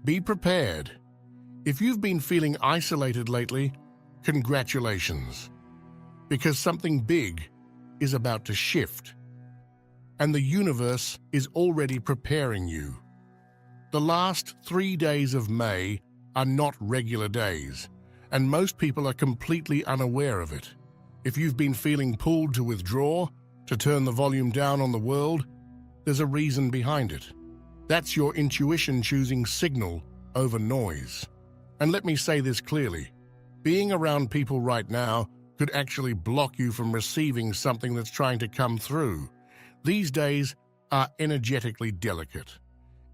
Be prepared. If you've been feeling isolated lately, congratulations, because something big is about to shift, and the universe is already preparing you. The last 3 days of May are not regular days, and most people are completely unaware of it. If you've been feeling pulled to withdraw, to turn the volume down on the world, there's a reason behind it. That's your intuition choosing signal over noise. And let me say this clearly, being around people right now could actually block you from receiving something that's trying to come through. These days are energetically delicate.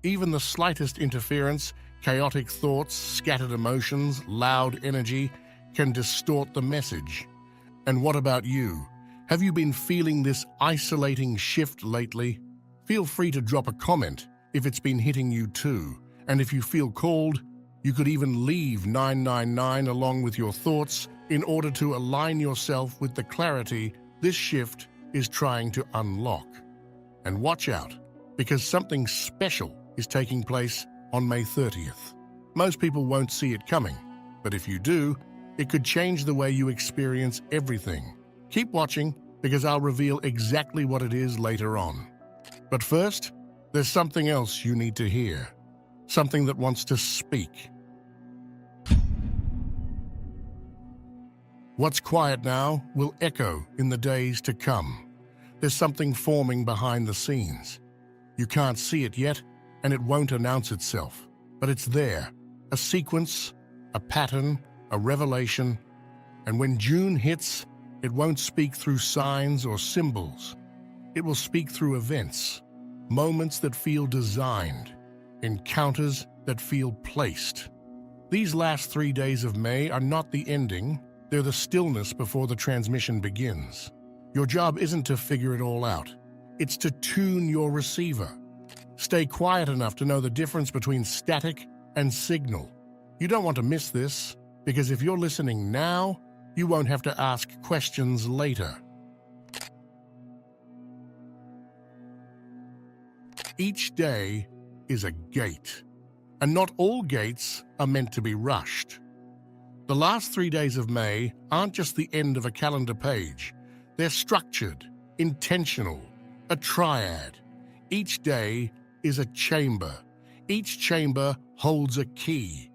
Even the slightest interference, chaotic thoughts, scattered emotions, loud energy can distort the message. And what about you? Have you been feeling this isolating shift lately? Feel free to drop a comment if it's been hitting you too. And if you feel called, you could even leave 999 along with your thoughts in order to align yourself with the clarity this shift is trying to unlock. And watch out, because something special is taking place on May 30th. Most people won't see it coming, but if you do, it could change the way you experience everything. Keep watching, because I'll reveal exactly what it is later on. But first, there's something else you need to hear. Something that wants to speak. What's quiet now will echo in the days to come. There's something forming behind the scenes. You can't see it yet, and it won't announce itself. But it's there, a sequence, a pattern, a revelation. And when June hits, it won't speak through signs or symbols. It will speak through events, moments that feel designed, encounters that feel placed. These last 3 days of May are not the ending, they're the stillness before the transmission begins. Your job isn't to figure it all out, it's to tune your receiver. Stay quiet enough to know the difference between static and signal. You don't want to miss this, because if you're listening now, you won't have to ask questions later. Each day is a gate, and not all gates are meant to be rushed. The last 3 days of May aren't just the end of a calendar page. They're structured, intentional, a triad. Each day is a chamber. Each chamber holds a key.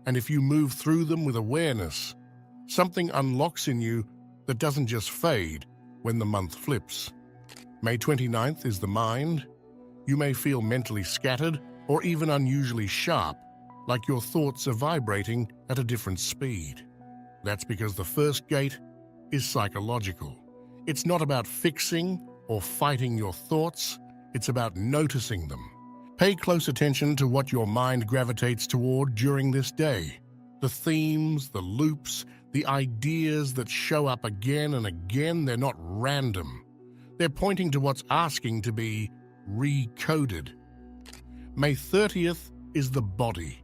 And if you move through them with awareness, something unlocks in you that doesn't just fade when the month flips. May 29th is the mind. You may feel mentally scattered or even unusually sharp, like your thoughts are vibrating at a different speed. That's because the first gate is psychological. It's not about fixing or fighting your thoughts, it's about noticing them. Pay close attention to what your mind gravitates toward during this day. The themes, the loops, the ideas that show up again and again, they're not random. They're pointing to what's asking to be recoded. May 30th is the body.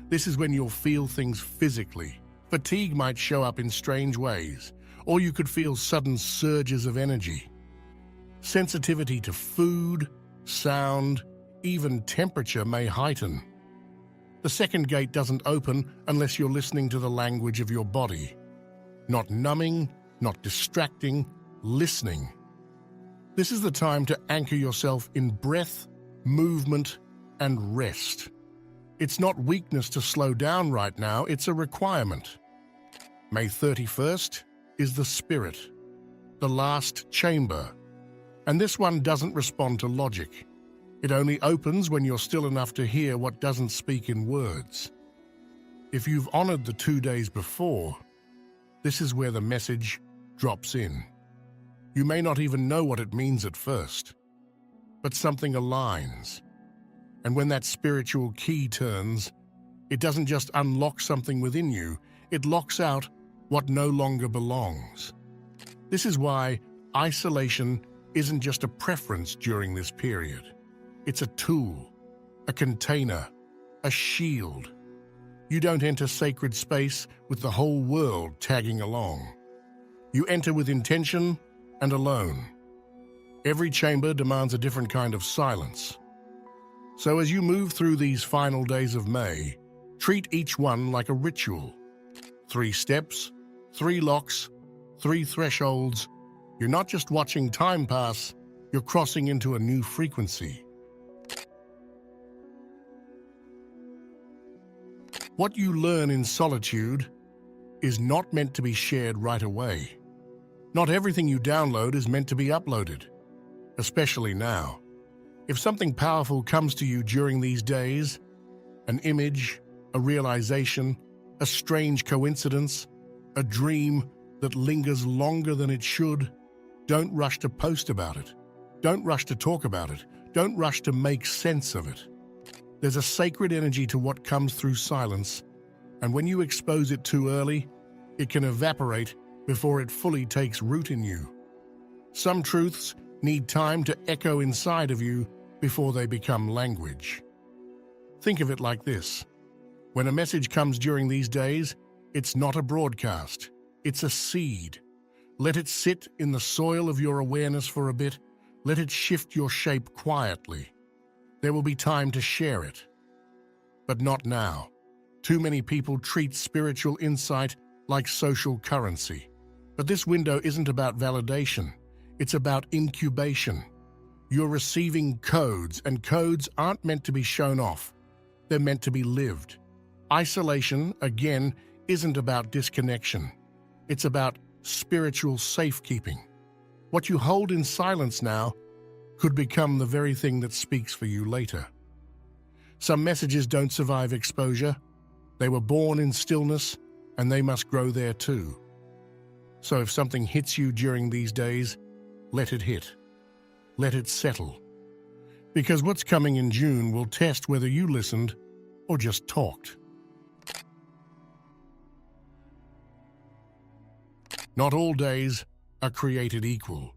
This is when you'll feel things physically. Fatigue might show up in strange ways, or you could feel sudden surges of energy. Sensitivity to food, sound, even temperature may heighten. The second gate doesn't open unless you're listening to the language of your body. Not numbing, not distracting, listening. This is the time to anchor yourself in breath, movement, and rest. It's not weakness to slow down right now, it's a requirement. May 31st is the spirit, the last chamber. And this one doesn't respond to logic. It only opens when you're still enough to hear what doesn't speak in words. If you've honored the 2 days before, this is where the message drops in. You may not even know what it means at first, but something aligns. And when that spiritual key turns, it doesn't just unlock something within you, it locks out what no longer belongs. This is why isolation isn't just a preference during this period. It's a tool, a container, a shield. You don't enter sacred space with the whole world tagging along. You enter with intention and alone. Every chamber demands a different kind of silence. So as you move through these final days of May, treat each one like a ritual. 3 steps, 3 locks, 3 thresholds. You're not just watching time pass, you're crossing into a new frequency. What you learn in solitude is not meant to be shared right away. Not everything you download is meant to be uploaded, especially now. If something powerful comes to you during these days, an image, a realization, a strange coincidence, a dream that lingers longer than it should, don't rush to post about it. Don't rush to talk about it. Don't rush to make sense of it. There's a sacred energy to what comes through silence, and when you expose it too early, it can evaporate before it fully takes root in you. Some truths need time to echo inside of you before they become language. Think of it like this. When a message comes during these days, it's not a broadcast, it's a seed. Let it sit in the soil of your awareness for a bit. Let it shift your shape quietly. There will be time to share it. But not now. Too many people treat spiritual insight like social currency. But this window isn't about validation. It's about incubation. You're receiving codes, and codes aren't meant to be shown off. They're meant to be lived. Isolation, again, isn't about disconnection. It's about spiritual safekeeping. What you hold in silence now could become the very thing that speaks for you later. Some messages don't survive exposure. They were born in stillness, and they must grow there too. So if something hits you during these days, let it hit. Let it settle. Because what's coming in June will test whether you listened or just talked. Not all days are created equal.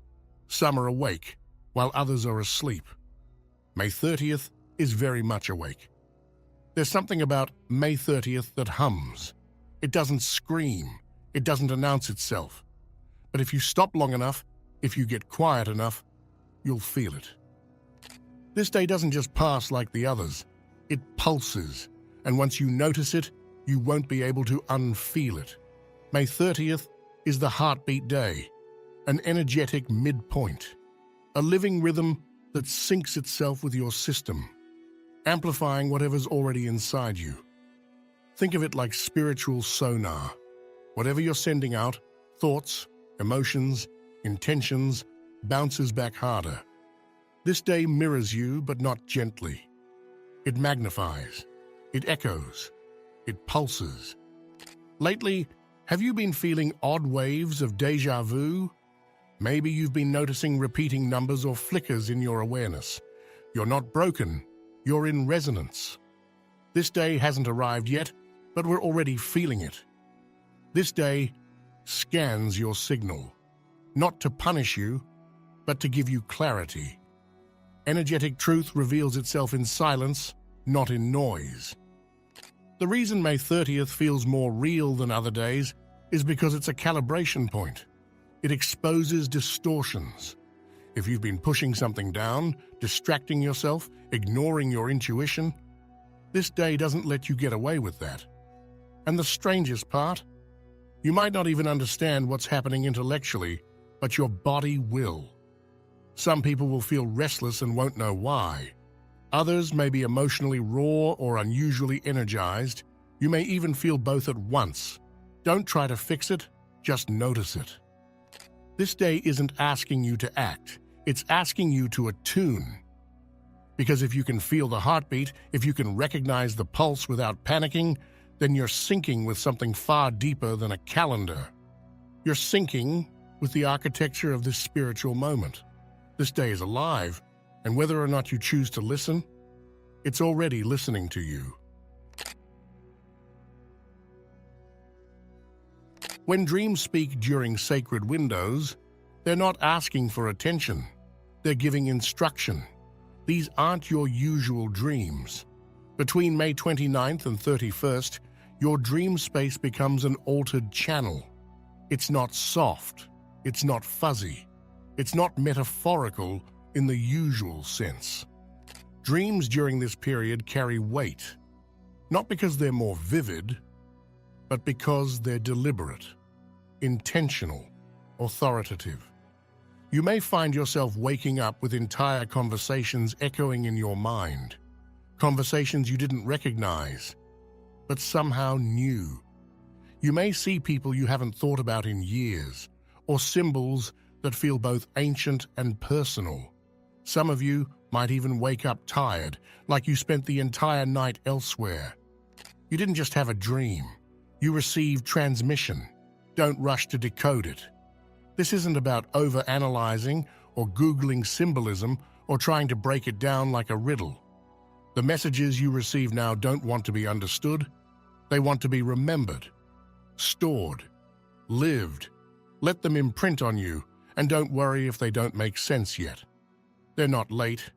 Some are awake, while others are asleep. May 30th is very much awake. There's something about May 30th that hums. It doesn't scream. It doesn't announce itself. But if you stop long enough, if you get quiet enough, you'll feel it. This day doesn't just pass like the others. It pulses, and once you notice it, you won't be able to unfeel it. May 30th is the heartbeat day, an energetic midpoint, a living rhythm that syncs itself with your system, amplifying whatever's already inside you. Think of it like spiritual sonar. Whatever you're sending out, thoughts, emotions, intentions, bounces back harder. This day mirrors you, but not gently. It magnifies, it echoes, it pulses. Lately, have you been feeling odd waves of déjà vu? Maybe you've been noticing repeating numbers or flickers in your awareness. You're not broken, you're in resonance. This day hasn't arrived yet, but we're already feeling it. This day scans your signal, not to punish you, but to give you clarity. Energetic truth reveals itself in silence, not in noise. The reason May 30th feels more real than other days is because it's a calibration point. It exposes distortions. If you've been pushing something down, distracting yourself, ignoring your intuition, this day doesn't let you get away with that. And the strangest part, you might not even understand what's happening intellectually, but your body will. Some people will feel restless and won't know why. Others may be emotionally raw or unusually energized. You may even feel both at once. Don't try to fix it, just notice it. This day isn't asking you to act, it's asking you to attune. Because if you can feel the heartbeat, if you can recognize the pulse without panicking, then you're syncing with something far deeper than a calendar. You're syncing with the architecture of this spiritual moment. This day is alive, and whether or not you choose to listen, it's already listening to you. When dreams speak during sacred windows, they're not asking for attention. They're giving instruction. These aren't your usual dreams. Between May 29th and 31st, your dream space becomes an altered channel. It's not soft. It's not fuzzy. It's not metaphorical in the usual sense. Dreams during this period carry weight, not because they're more vivid, but because they're deliberate, intentional, authoritative. You may find yourself waking up with entire conversations echoing in your mind, conversations you didn't recognize, but somehow knew. You may see people you haven't thought about in years, or symbols that feel both ancient and personal. Some of you might even wake up tired, like you spent the entire night elsewhere. You didn't just have a dream. You received transmission. Don't rush to decode it. This isn't about over-analyzing or Googling symbolism or trying to break it down like a riddle. The messages you receive now don't want to be understood. They want to be remembered, stored, lived. Let them imprint on you, and don't worry if they don't make sense yet. They're not late.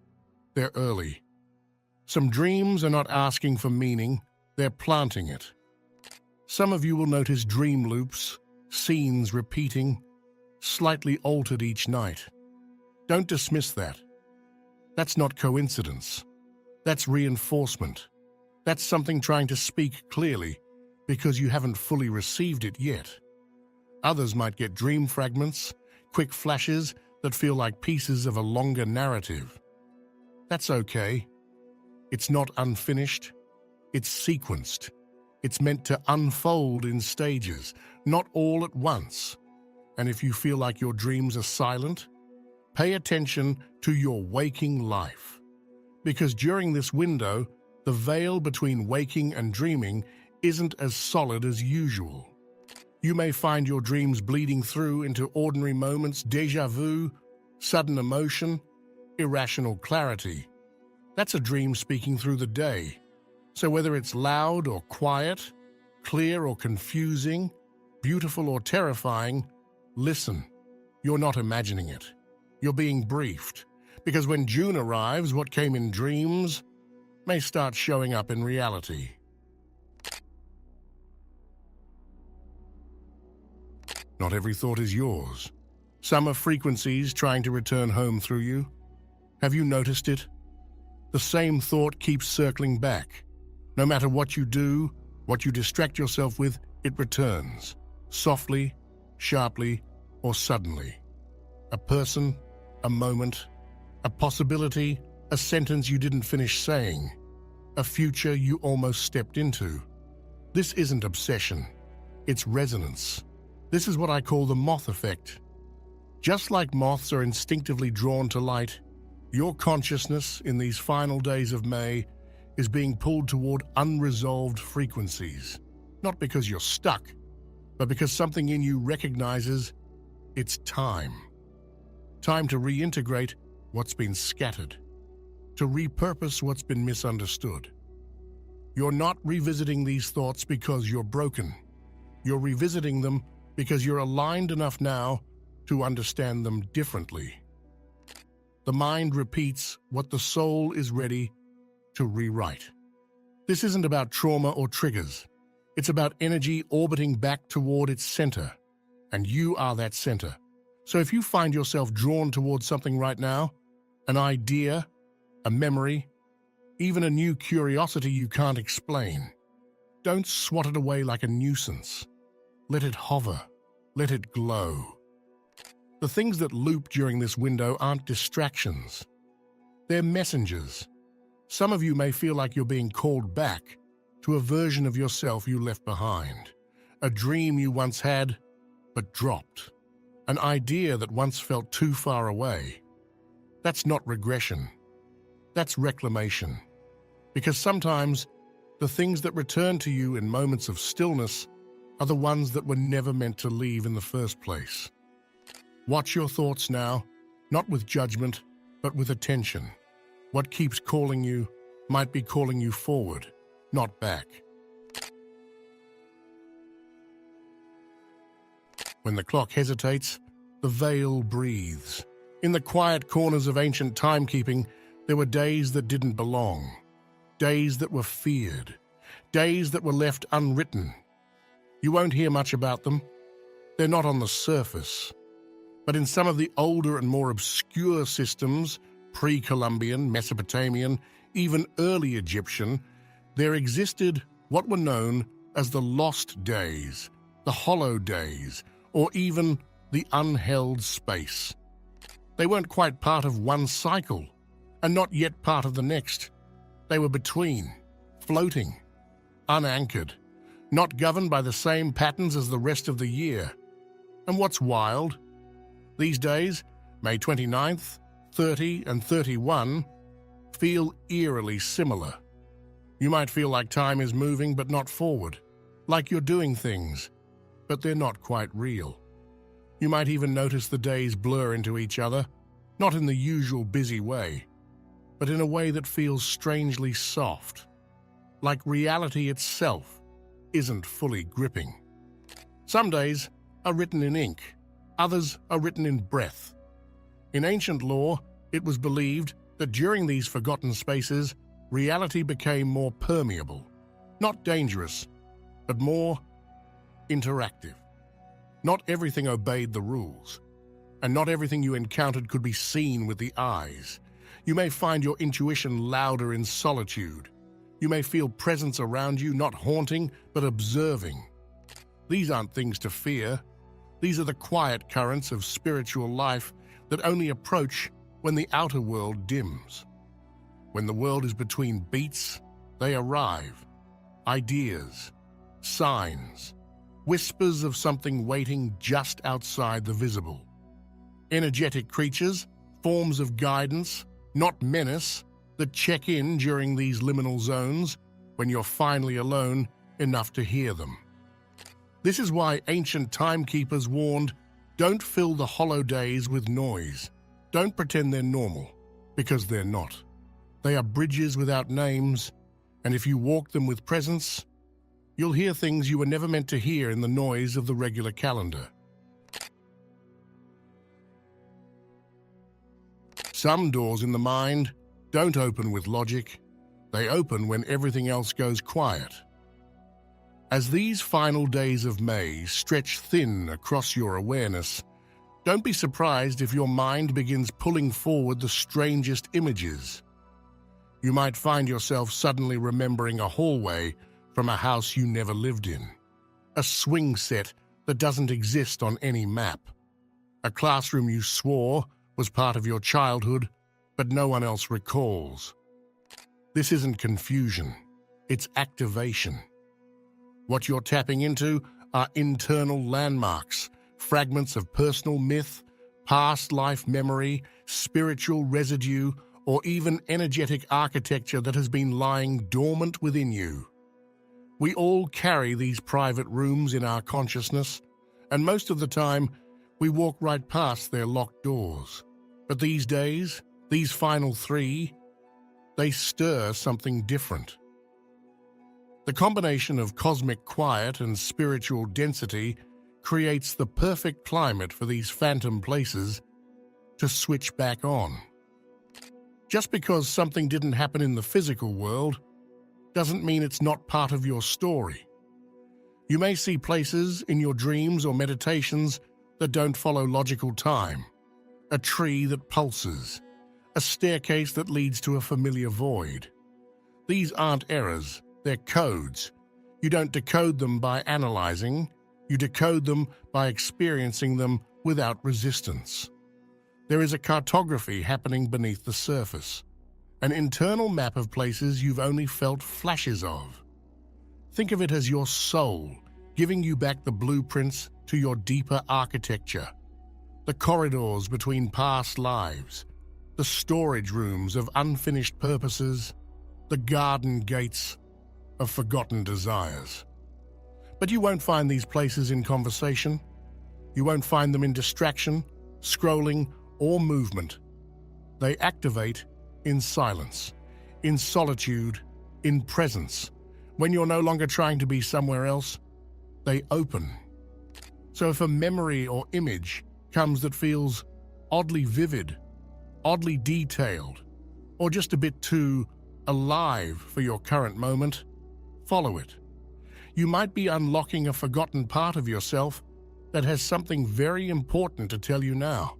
They're early. Some dreams are not asking for meaning. They're planting it. Some of you will notice dream loops, scenes repeating, slightly altered each night. Don't dismiss that. That's not coincidence. That's reinforcement. That's something trying to speak clearly because you haven't fully received it yet. Others might get dream fragments, quick flashes that feel like pieces of a longer narrative. That's okay. It's not unfinished. It's sequenced. It's meant to unfold in stages, not all at once. And if you feel like your dreams are silent, pay attention to your waking life. Because during this window, the veil between waking and dreaming isn't as solid as usual. You may find your dreams bleeding through into ordinary moments, déjà vu, sudden emotion, irrational clarity. That's a dream speaking through the day. So whether it's loud or quiet, clear or confusing, beautiful or terrifying, listen. You're not imagining it. You're being briefed. Because when June arrives, what came in dreams may start showing up in reality. Not every thought is yours. Some are frequencies trying to return home through you. Have you noticed it? The same thought keeps circling back. No matter what you do, what you distract yourself with, it returns. Softly, sharply, or suddenly. A person, a moment, a possibility, a sentence you didn't finish saying, a future you almost stepped into. This isn't obsession. It's resonance. This is what I call the moth effect. Just like moths are instinctively drawn to light, your consciousness in these final days of May is being pulled toward unresolved frequencies. Not because you're stuck, but because something in you recognizes it's time. Time to reintegrate what's been scattered, to repurpose what's been misunderstood. You're not revisiting these thoughts because you're broken. You're revisiting them because you're aligned enough now to understand them differently. The mind repeats what the soul is ready to rewrite. This isn't about trauma or triggers. It's about energy orbiting back toward its center, and you are that center. So if you find yourself drawn towards something right now, an idea, a memory, even a new curiosity you can't explain, don't swat it away like a nuisance. Let it hover. Let it glow. The things that loop during this window aren't distractions. They're messengers. Some of you may feel like you're being called back to a version of yourself you left behind, a dream you once had but dropped, an idea that once felt too far away. That's not regression. That's reclamation. Because sometimes the things that return to you in moments of stillness are the ones that were never meant to leave in the first place. Watch your thoughts now, not with judgment, but with attention. What keeps calling you might be calling you forward, not back. When the clock hesitates, the veil breathes. In the quiet corners of ancient timekeeping, there were days that didn't belong, days that were feared, days that were left unwritten. You won't hear much about them. They're not on the surface. But in some of the older and more obscure systems, pre-Columbian, Mesopotamian, even early Egyptian, there existed what were known as the lost days, the hollow days, or even the unheld space. They weren't quite part of one cycle, and not yet part of the next. They were between, floating, unanchored, not governed by the same patterns as the rest of the year. And what's wild? These days, May 29th, 30 and 31, feel eerily similar. You might feel like time is moving but not forward, like you're doing things, but they're not quite real. You might even notice the days blur into each other, not in the usual busy way, but in a way that feels strangely soft, like reality itself isn't fully gripping. Some days are written in ink, others are written in breath. In ancient lore, it was believed that during these forgotten spaces, reality became more permeable, not dangerous, but more interactive. Not everything obeyed the rules, and not everything you encountered could be seen with the eyes. You may find your intuition louder in solitude. You may feel presence around you, not haunting, but observing. These aren't things to fear. These are the quiet currents of spiritual life that only approach when the outer world dims. When the world is between beats, they arrive. Ideas, signs, whispers of something waiting just outside the visible. Energetic creatures, forms of guidance, not menace, that check in during these liminal zones when you're finally alone enough to hear them. This is why ancient timekeepers warned, don't fill the hollow days with noise. Don't pretend they're normal, because they're not. They are bridges without names, and if you walk them with presence, you'll hear things you were never meant to hear in the noise of the regular calendar. Some doors in the mind don't open with logic. They open when everything else goes quiet. As these final days of May stretch thin across your awareness, don't be surprised if your mind begins pulling forward the strangest images. You might find yourself suddenly remembering a hallway from a house you never lived in, a swing set that doesn't exist on any map, a classroom you swore was part of your childhood, but no one else recalls. This isn't confusion, it's activation. What you're tapping into are internal landmarks, fragments of personal myth, past life memory, spiritual residue, or even energetic architecture that has been lying dormant within you. We all carry these private rooms in our consciousness, and most of the time, we walk right past their locked doors. But these days, these final 3, they stir something different. The combination of cosmic quiet and spiritual density creates the perfect climate for these phantom places to switch back on. Just because something didn't happen in the physical world doesn't mean it's not part of your story. You may see places in your dreams or meditations that don't follow logical time. A tree that pulses, a staircase that leads to a familiar void. These aren't errors, they're codes. You don't decode them by analyzing, you decode them by experiencing them without resistance. There is a cartography happening beneath the surface, an internal map of places you've only felt flashes of. Think of it as your soul giving you back the blueprints to your deeper architecture. The corridors between past lives, the storage rooms of unfinished purposes, the garden gates of forgotten desires. But you won't find these places in conversation. You won't find them in distraction, scrolling, or movement. They activate in silence, in solitude, in presence. When you're no longer trying to be somewhere else, they open. So if a memory or image comes that feels oddly vivid, oddly detailed, or just a bit too alive for your current moment, follow it. You might be unlocking a forgotten part of yourself that has something very important to tell you now.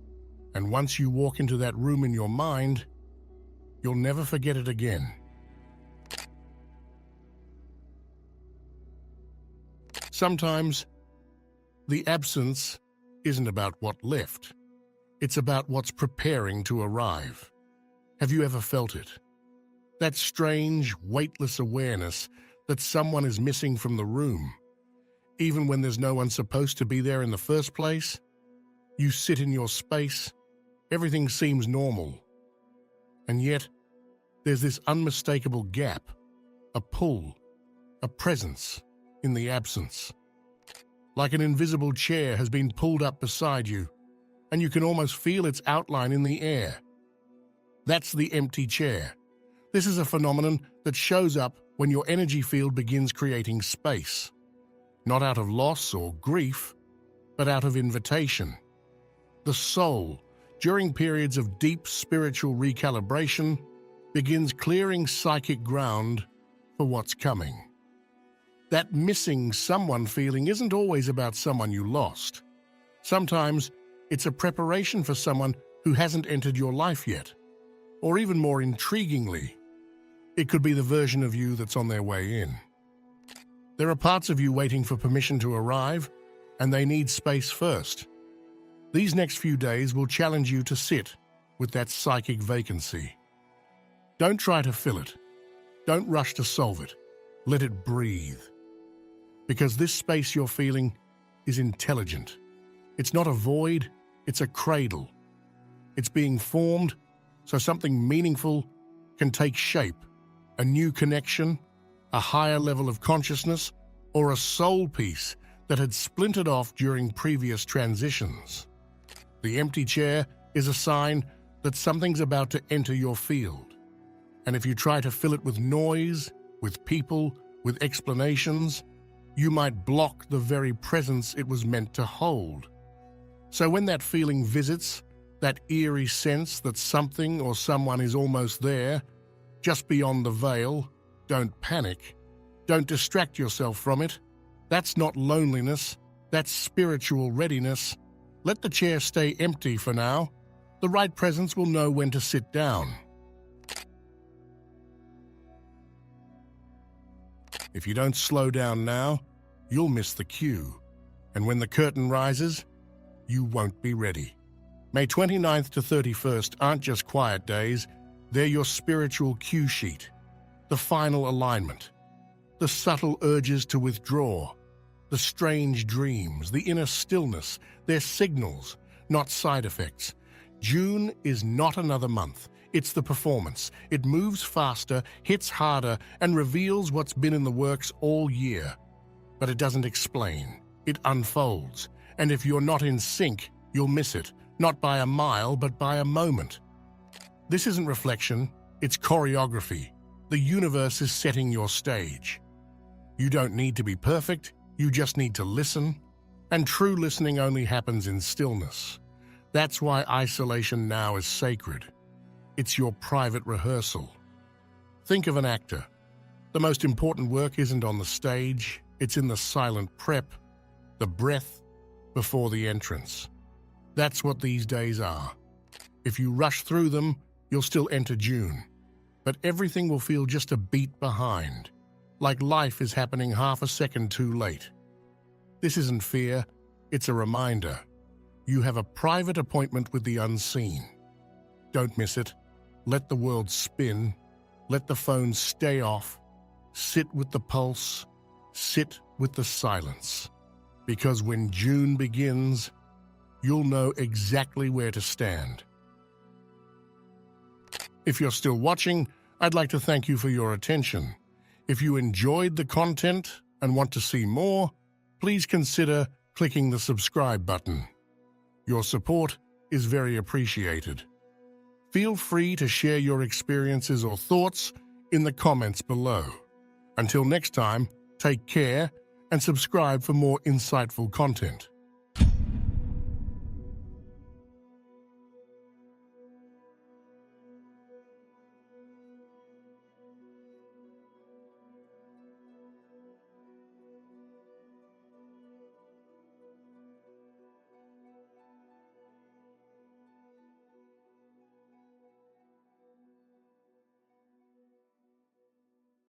And once you walk into that room in your mind, you'll never forget it again. Sometimes the absence isn't about what left. It's about what's preparing to arrive. Have you ever felt it? That strange, weightless awareness that someone is missing from the room. Even when there's no one supposed to be there in the first place, you sit in your space, everything seems normal. And yet, there's this unmistakable gap, a pull, a presence in the absence. Like an invisible chair has been pulled up beside you, and you can almost feel its outline in the air. That's the empty chair. This is a phenomenon that shows up when your energy field begins creating space, not out of loss or grief, but out of invitation. The soul, during periods of deep spiritual recalibration, begins clearing psychic ground for what's coming. That missing someone feeling isn't always about someone you lost. Sometimes it's a preparation for someone who hasn't entered your life yet. Or even more intriguingly, it could be the version of you that's on their way in. There are parts of you waiting for permission to arrive, and they need space first. These next few days will challenge you to sit with that psychic vacancy. Don't try to fill it. Don't rush to solve it. Let it breathe. Because this space you're feeling is intelligent. It's not a void, it's a cradle. It's being formed so something meaningful can take shape, a new connection, a higher level of consciousness, or a soul piece that had splintered off during previous transitions. The empty chair is a sign that something's about to enter your field. And if you try to fill it with noise, with people, with explanations, you might block the very presence it was meant to hold. So when that feeling visits, that eerie sense that something or someone is almost there, just beyond the veil, don't panic. Don't distract yourself from it. That's not loneliness, that's spiritual readiness. Let the chair stay empty for now. The right presence will know when to sit down. If you don't slow down now, you'll miss the cue. And when the curtain rises, you won't be ready. May 29th to 31st aren't just quiet days, they're your spiritual cue sheet. The final alignment. The subtle urges to withdraw. The strange dreams, the inner stillness, they're signals, not side effects. June is not another month. It's the performance. It moves faster, hits harder, and reveals what's been in the works all year. But it doesn't explain. It unfolds. And if you're not in sync, you'll miss it. Not by a mile, but by a moment. This isn't reflection, it's choreography. The universe is setting your stage. You don't need to be perfect, you just need to listen. And true listening only happens in stillness. That's why isolation now is sacred. It's your private rehearsal. Think of an actor. The most important work isn't on the stage, it's in the silent prep, the breath before the entrance. That's what these days are. If you rush through them, you'll still enter June. But everything will feel just a beat behind, like life is happening half a second too late. This isn't fear, it's a reminder. You have a private appointment with the unseen. Don't miss it. Let the world spin. Let the phone stay off. Sit with the pulse. Sit with the silence. Because when June begins, you'll know exactly where to stand. If you're still watching, I'd like to thank you for your attention. If you enjoyed the content and want to see more, please consider clicking the subscribe button. Your support is very appreciated. Feel free to share your experiences or thoughts in the comments below. Until next time, take care and subscribe for more insightful content.